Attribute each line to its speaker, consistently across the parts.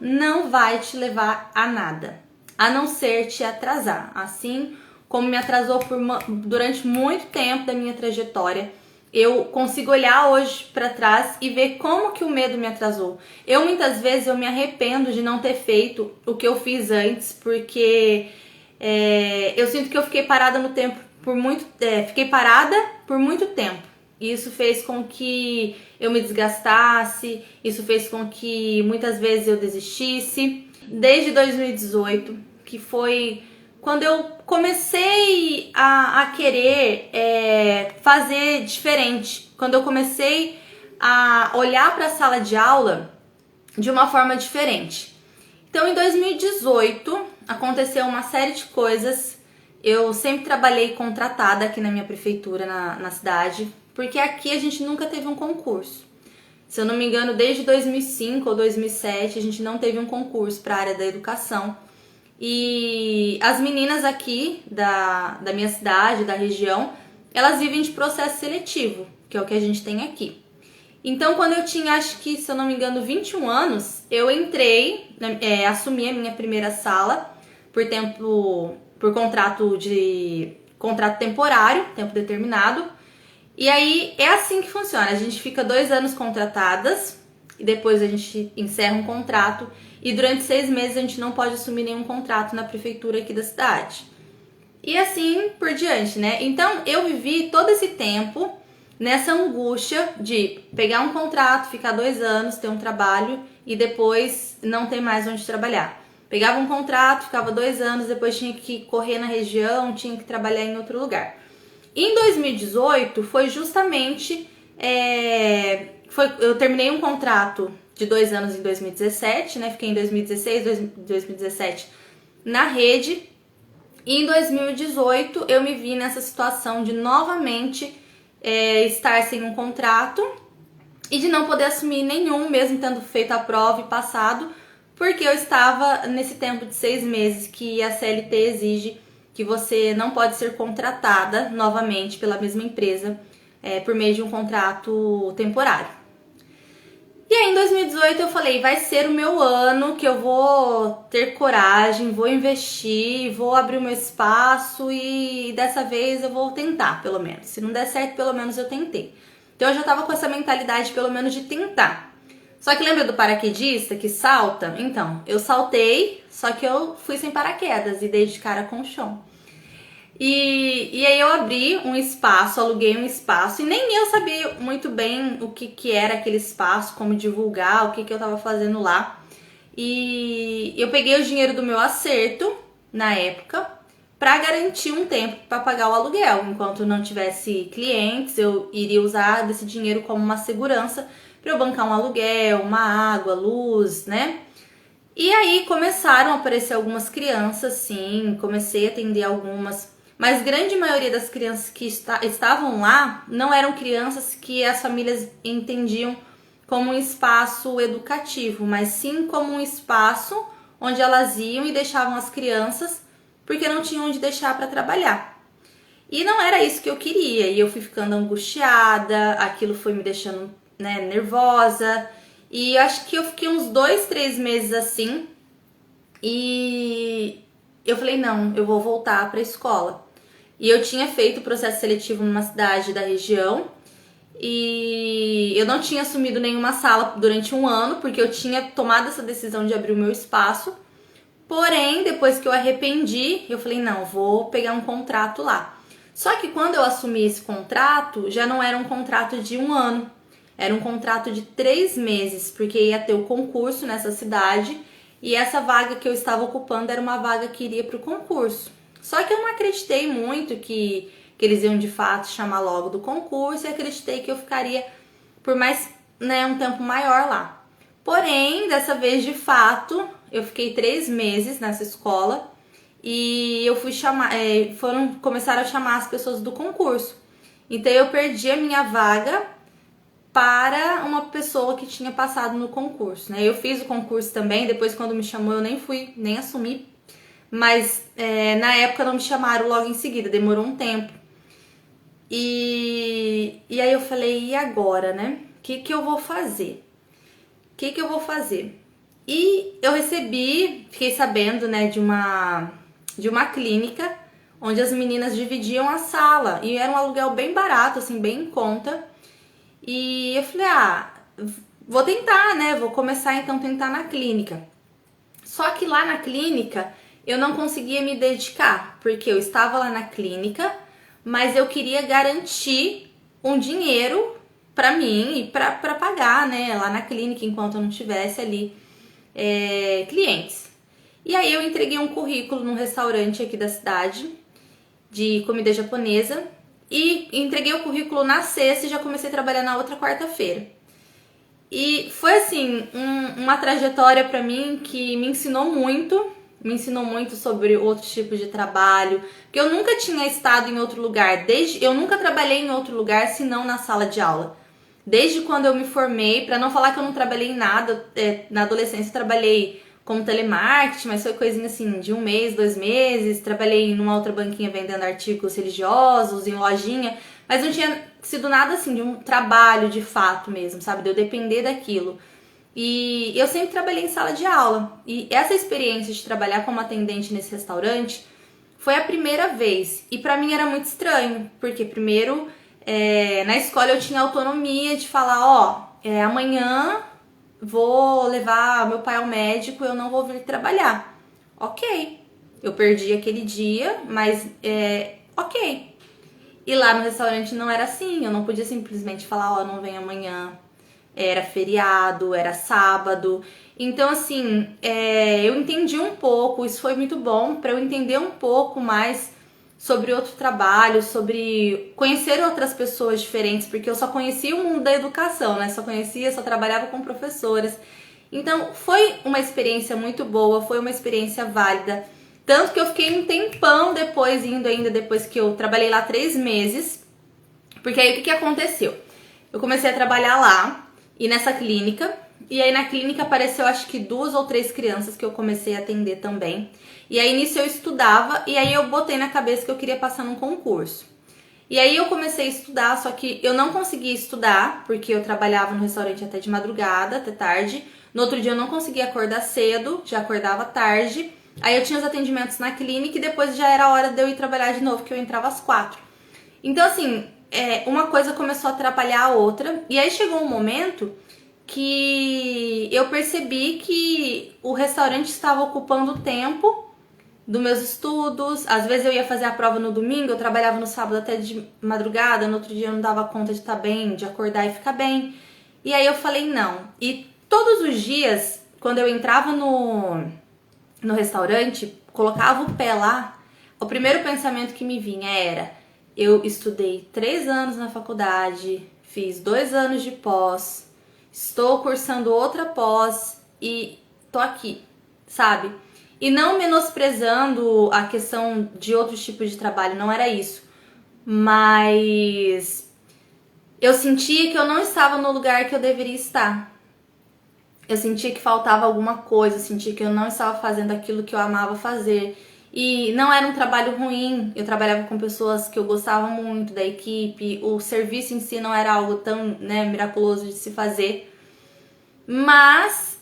Speaker 1: não vai te levar a nada, a não ser te atrasar. Assim como me atrasou durante muito tempo da minha trajetória, eu consigo olhar hoje para trás e ver como que o medo me atrasou. Muitas vezes eu me arrependo de não ter feito o que eu fiz antes, porque eu sinto que eu fiquei parada no tempo fiquei parada por muito tempo. E isso fez com que eu me desgastasse, isso fez com que muitas vezes eu desistisse. Desde 2018, que foi quando eu comecei a querer fazer diferente, quando eu comecei a olhar para a sala de aula de uma forma diferente. Então, em 2018, aconteceu uma série de coisas. Eu sempre trabalhei contratada aqui na minha prefeitura, na cidade, porque aqui a gente nunca teve um concurso. Se eu não me engano, desde 2005 ou 2007, a gente não teve um concurso para a área da educação. E as meninas aqui da minha cidade, da região, elas vivem de processo seletivo, que é o que a gente tem aqui. Então, quando eu tinha, acho que, se eu não me engano, 21 anos, eu entrei, assumi a minha primeira sala por contrato temporário, tempo determinado. E aí, é assim que funciona. A gente fica 2 anos contratadas e depois a gente encerra um contrato. E durante 6 meses a gente não pode assumir nenhum contrato na prefeitura aqui da cidade. E assim por diante, né? Então, eu vivi todo esse tempo nessa angústia de pegar um contrato, ficar 2 anos, ter um trabalho e depois não ter mais onde trabalhar. Pegava um contrato, ficava 2 anos, depois tinha que correr na região, tinha que trabalhar em outro lugar. Em 2018 foi justamente... eu terminei um contrato de 2 anos em 2017, né? Fiquei em 2016, 2017 na rede. E em 2018 eu me vi nessa situação de novamente estar sem um contrato e de não poder assumir nenhum, mesmo tendo feito a prova e passado, porque eu estava nesse tempo de 6 meses que a CLT exige que você não pode ser contratada novamente pela mesma empresa por meio de um contrato temporário. E aí em 2018 eu falei, vai ser o meu ano que eu vou ter coragem, vou investir, vou abrir o meu espaço e dessa vez eu vou tentar, pelo menos. Se não der certo, pelo menos eu tentei. Então eu já tava com essa mentalidade, pelo menos, de tentar. Só que lembra do paraquedista que salta? Então, eu saltei, só que eu fui sem paraquedas e dei de cara com o chão. E aí eu abri um espaço, aluguei um espaço e nem eu sabia muito bem o que era aquele espaço, como divulgar, o que eu tava fazendo lá. E eu peguei o dinheiro do meu acerto, na época, para garantir um tempo para pagar o aluguel. Enquanto não tivesse clientes, eu iria usar desse dinheiro como uma segurança para eu bancar um aluguel, uma água, luz, né? E aí começaram a aparecer algumas crianças, sim, comecei a atender algumas, mas grande maioria das crianças que estavam lá não eram crianças que as famílias entendiam como um espaço educativo, mas sim como um espaço onde elas iam e deixavam as crianças porque não tinham onde deixar para trabalhar. E não era isso que eu queria, e eu fui ficando angustiada, aquilo foi me deixando, né, nervosa, e acho que eu fiquei uns 2, 3 meses assim, e eu falei, não, eu vou voltar para a escola. E eu tinha feito o processo seletivo numa cidade da região, e eu não tinha assumido nenhuma sala durante 1 ano, porque eu tinha tomado essa decisão de abrir o meu espaço. Porém, depois que eu arrependi, eu falei, não, vou pegar um contrato lá. Só que quando eu assumi esse contrato, já não era um contrato de 1 ano, era um contrato de 3 meses, porque ia ter o concurso nessa cidade e essa vaga que eu estava ocupando era uma vaga que iria para o concurso. Só que eu não acreditei muito que eles iam de fato chamar logo do concurso e acreditei que eu ficaria por mais, né, um tempo maior lá. Porém, dessa vez, de fato, eu fiquei 3 meses nessa escola e eu fui começaram a chamar as pessoas do concurso. Então eu perdi a minha vaga para uma pessoa que tinha passado no concurso, né? Eu fiz o concurso também, depois quando me chamou eu nem assumi, mas na época não me chamaram logo em seguida, demorou um tempo. E aí eu falei, e agora, né? O que eu vou fazer? O que eu vou fazer? E eu fiquei sabendo, né, de uma clínica onde as meninas dividiam a sala. E era um aluguel bem barato, assim, bem em conta. E eu falei, vou tentar, né? Vou começar então a tentar na clínica. Só que lá na clínica eu não conseguia me dedicar, porque eu estava lá na clínica, mas eu queria garantir um dinheiro pra mim e pra pagar, né, lá na clínica enquanto eu não tivesse ali clientes. E aí eu entreguei um currículo num restaurante aqui da cidade de comida japonesa e entreguei o currículo na sexta e já comecei a trabalhar na outra quarta-feira. E foi assim, uma trajetória pra mim que me ensinou muito sobre outros tipos de trabalho, porque eu nunca tinha estado em outro lugar, eu nunca trabalhei em outro lugar senão na sala de aula. Desde quando eu me formei, pra não falar que eu não trabalhei em nada, na adolescência eu trabalhei como telemarketing, mas foi coisinha assim de 1 mês, 2 meses, trabalhei numa outra banquinha vendendo artigos religiosos, em lojinha, mas não tinha sido nada assim de um trabalho de fato mesmo, sabe? De eu depender daquilo. E eu sempre trabalhei em sala de aula. E essa experiência de trabalhar como atendente nesse restaurante foi a primeira vez. E pra mim era muito estranho, porque primeiro, na escola eu tinha autonomia de falar, amanhã vou levar meu pai ao médico, eu não vou vir trabalhar. Ok, eu perdi aquele dia, mas ok. E lá no restaurante não era assim, eu não podia simplesmente falar, não vem amanhã. Era feriado, era sábado. Então, assim, eu entendi um pouco, isso foi muito bom para eu entender um pouco mais sobre outro trabalho, sobre conhecer outras pessoas diferentes, porque eu só conhecia o mundo da educação, né? Só trabalhava com professoras. Então, foi uma experiência muito boa, foi uma experiência válida. Tanto que eu fiquei um tempão depois que eu trabalhei lá 3 meses. Porque aí o que aconteceu? Eu comecei a trabalhar lá e nessa clínica. E aí na clínica apareceu acho que 2 ou 3 crianças que eu comecei a atender também. E aí nisso eu estudava e aí eu botei na cabeça que eu queria passar num concurso. E aí eu comecei a estudar, só que eu não conseguia estudar, porque eu trabalhava no restaurante até de madrugada, até tarde. No outro dia eu não conseguia acordar cedo, já acordava tarde. Aí eu tinha os atendimentos na clínica e depois já era a hora de eu ir trabalhar de novo, que eu entrava às 4. Então assim, uma coisa começou a atrapalhar a outra. E aí chegou um momento que eu percebi que o restaurante estava ocupando o tempo dos meus estudos. Às vezes eu ia fazer a prova no domingo, eu trabalhava no sábado até de madrugada, no outro dia eu não dava conta de estar bem, de acordar e ficar bem. E aí eu falei não. E todos os dias, quando eu entrava no restaurante, colocava o pé lá, o primeiro pensamento que me vinha era: eu estudei 3 anos na faculdade, fiz 2 anos de pós, estou cursando outra pós e tô aqui, sabe? E não menosprezando a questão de outros tipos de trabalho, não era isso. Mas eu sentia que eu não estava no lugar que eu deveria estar. Eu sentia que faltava alguma coisa, eu sentia que eu não estava fazendo aquilo que eu amava fazer. E não era um trabalho ruim, eu trabalhava com pessoas que eu gostava muito da equipe, o serviço em si não era algo tão, miraculoso de se fazer. Mas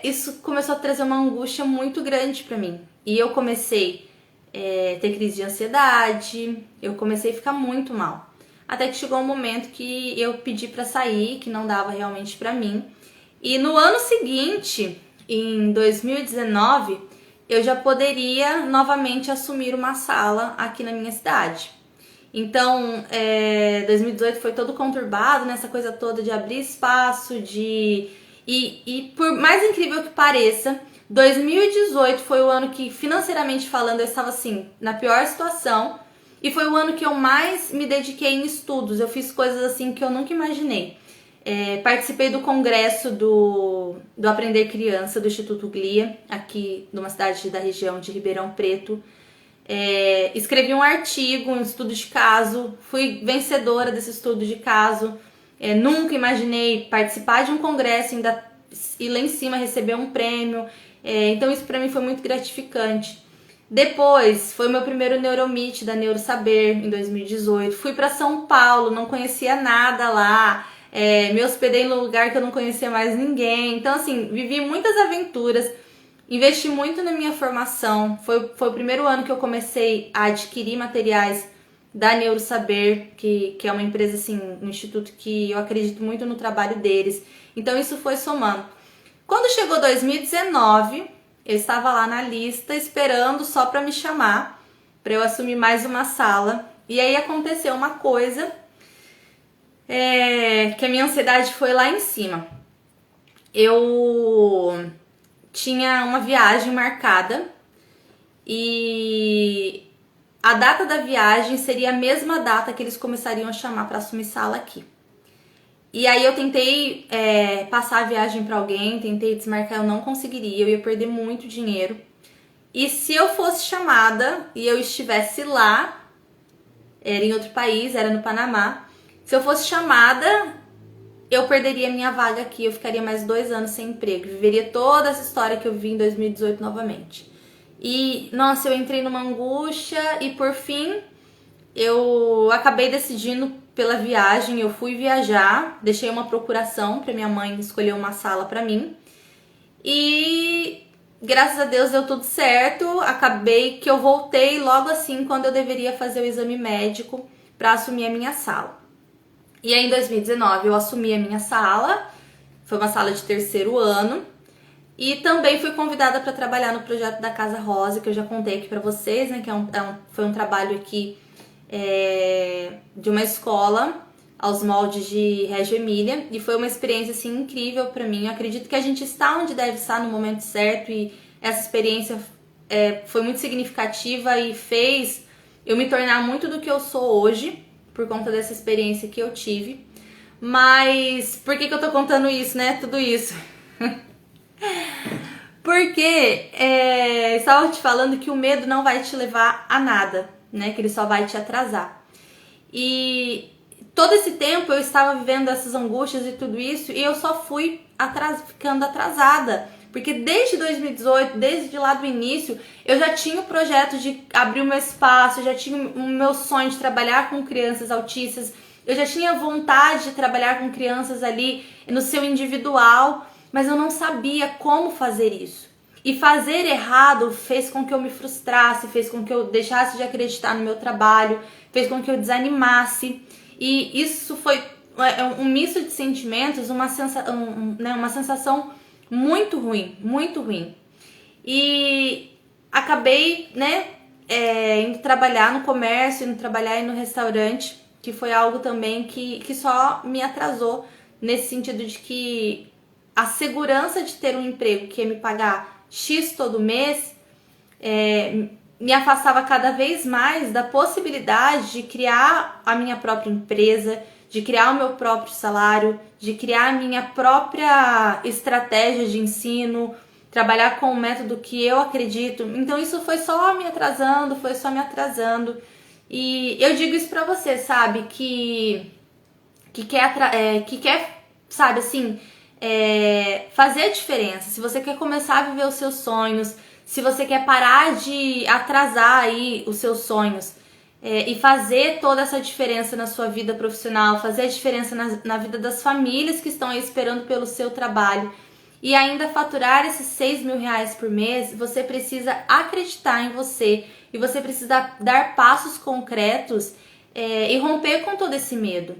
Speaker 1: isso começou a trazer uma angústia muito grande pra mim. E eu comecei a ter crise de ansiedade, eu comecei a ficar muito mal. Até que chegou um momento que eu pedi pra sair, que não dava realmente pra mim. E no ano seguinte, em 2019, eu já poderia novamente assumir uma sala aqui na minha cidade. Então, 2018 foi todo conturbado nessa coisa toda de abrir espaço, e por mais incrível que pareça, 2018 foi o ano que, financeiramente falando, eu estava assim, na pior situação. E foi o ano que eu mais me dediquei em estudos. Eu fiz coisas assim que eu nunca imaginei. Participei do congresso do Aprender Criança do Instituto Glia, aqui numa cidade da região de Ribeirão Preto. Escrevi um artigo, um estudo de caso, fui vencedora desse estudo de caso. Nunca imaginei participar de um congresso e lá em cima receber um prêmio. Então isso pra mim foi muito gratificante. Depois, foi o meu primeiro Neuromeet da Neurosaber, em 2018. Fui pra São Paulo, não conhecia nada lá. Me hospedei num lugar que eu não conhecia mais ninguém. Então, assim, vivi muitas aventuras, investi muito na minha formação. Foi o primeiro ano que eu comecei a adquirir materiais da Neurosaber, que é uma empresa, assim, um instituto que eu acredito muito no trabalho deles. Então, isso foi somando. Quando chegou 2019, eu estava lá na lista esperando só para me chamar, para eu assumir mais uma sala. E aí aconteceu uma coisa, que a minha ansiedade foi lá em cima. Eu tinha uma viagem marcada e a data da viagem seria a mesma data que eles começariam a chamar para assumir sala aqui. E aí eu tentei passar a viagem para alguém, tentei desmarcar, eu não conseguiria, eu ia perder muito dinheiro. E se eu fosse chamada e eu estivesse lá, era em outro país, era no Panamá, se eu fosse chamada, eu perderia minha vaga aqui, eu ficaria mais 2 anos sem emprego, viveria toda essa história que eu vi em 2018 novamente. E, nossa, eu entrei numa angústia e por fim eu acabei decidindo pela viagem, eu fui viajar, deixei uma procuração para minha mãe escolher uma sala para mim e graças a Deus deu tudo certo. Acabei que eu voltei logo assim quando eu deveria fazer o exame médico para assumir a minha sala. E aí em 2019 eu assumi a minha sala, foi uma sala de 3º ano. E também fui convidada para trabalhar no projeto da Casa Rosa, que eu já contei aqui para vocês, né? Que foi um trabalho aqui de uma escola aos moldes de Reggio Emília. E foi uma experiência assim, incrível para mim. Eu acredito que a gente está onde deve estar no momento certo. E essa experiência foi muito significativa e fez eu me tornar muito do que eu sou hoje, por conta dessa experiência que eu tive. Mas por que eu tô contando isso, né? Tudo isso. Porque estava te falando que o medo não vai te levar a nada, né? Que ele só vai te atrasar. E todo esse tempo eu estava vivendo essas angústias e tudo isso, e eu só fui ficando atrasada. Porque desde 2018, desde lá do início, eu já tinha o projeto de abrir o meu espaço, eu já tinha o meu sonho de trabalhar com crianças autistas, eu já tinha vontade de trabalhar com crianças ali no seu individual, mas eu não sabia como fazer isso. E fazer errado fez com que eu me frustrasse, fez com que eu deixasse de acreditar no meu trabalho, fez com que eu desanimasse. E isso foi um misto de sentimentos, uma sensação muito ruim, muito ruim. E acabei, indo trabalhar no comércio, indo trabalhar no restaurante, que foi algo também que só me atrasou, nesse sentido de que a segurança de ter um emprego que ia me pagar X todo mês me afastava cada vez mais da possibilidade de criar a minha própria empresa, de criar o meu próprio salário, de criar a minha própria estratégia de ensino, trabalhar com o método que eu acredito. Então isso foi só me atrasando, E eu digo isso pra você, sabe, que quer, sabe, assim, fazer a diferença. Se você quer começar a viver os seus sonhos, se você quer parar de atrasar aí os seus sonhos, e fazer toda essa diferença na sua vida profissional, fazer a diferença na vida das famílias que estão aí esperando pelo seu trabalho e ainda faturar esses 6 mil reais por mês, você precisa acreditar em você e você precisa dar passos concretos e romper com todo esse medo.